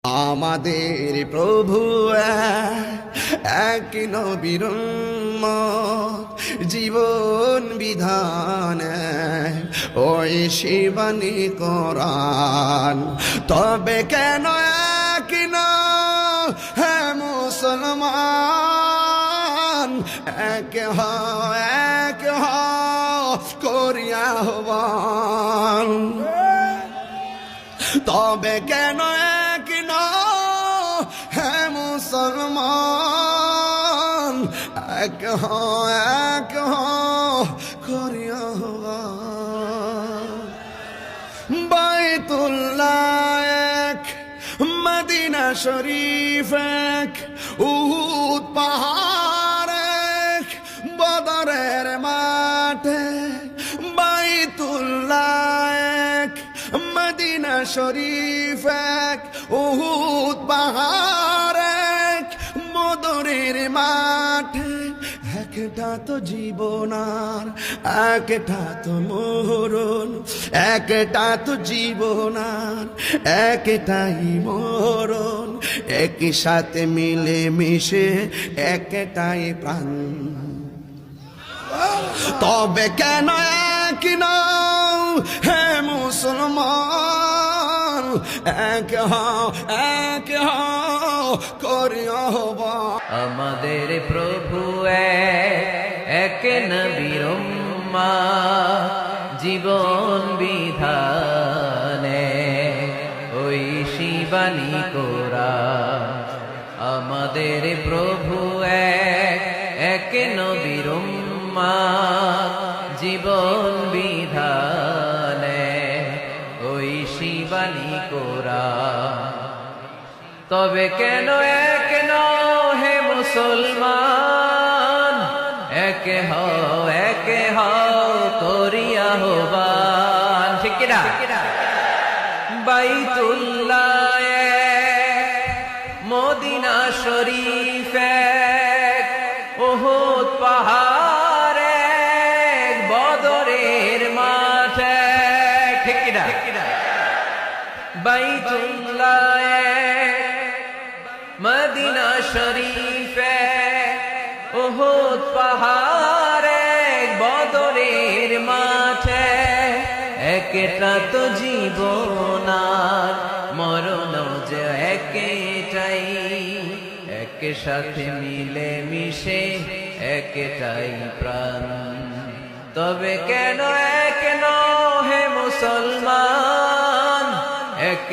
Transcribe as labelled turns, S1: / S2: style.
S1: আমাদের প্রভু এক নবীর উম্মত, জীবন বিধান ওই শিবানী কোরআন। তবে কেন এক না হে মুসলমান, এক করিয়া আহ্বান। তবে কেন এক না হে মুসলমান, এক করিয়া আহ্বান। বাইতুল্লাহ এক, মদিনা শরীফ এক, উহুদ পাহাড় এক, বদরের মাঠে। বাইতুল্লাহ এক, মদিনা শরীফ এক, উহুদ পাহাড় এক, বদরের মাঠে। একটা তো জীবনার, একটা তো মরণ, একটা তো জীবনার, একটাই মরণ। একই সাথে মিলে মিশে একটাই প্রাণ। তবে কেন এক নও হে মুসলমান, এক করিয়া আহ্বান।
S2: আমাদের প্রভু এক নবীর উম্মত, জীবন বিধানে ওই শিবানী কোরআন। আমাদের প্রভু এক নবীর উম্মত, জীবন বিধানে ওই শিবানী কোরআন। তবে কেন এক নও হে মুসলমান, এক হও করিয়া আহ্বান। ঠিক কিনা? বাইতুল্লাহ এক, মদিনা শরীফ এক, উহুদ পাহাড় এক, বদরের মাঠ এক। ঠিক কিনা? বাইতুল্লাহ মদিনা শরীফ এক, উহুদ পাহাড় এক, বদরের মাঠে। একটা তো জীবন আর মরণ যে একটাই, এক সাথে মিলে মিশে একটাই প্রাণ। তবে কেন এক নও হে মুসলমান, এক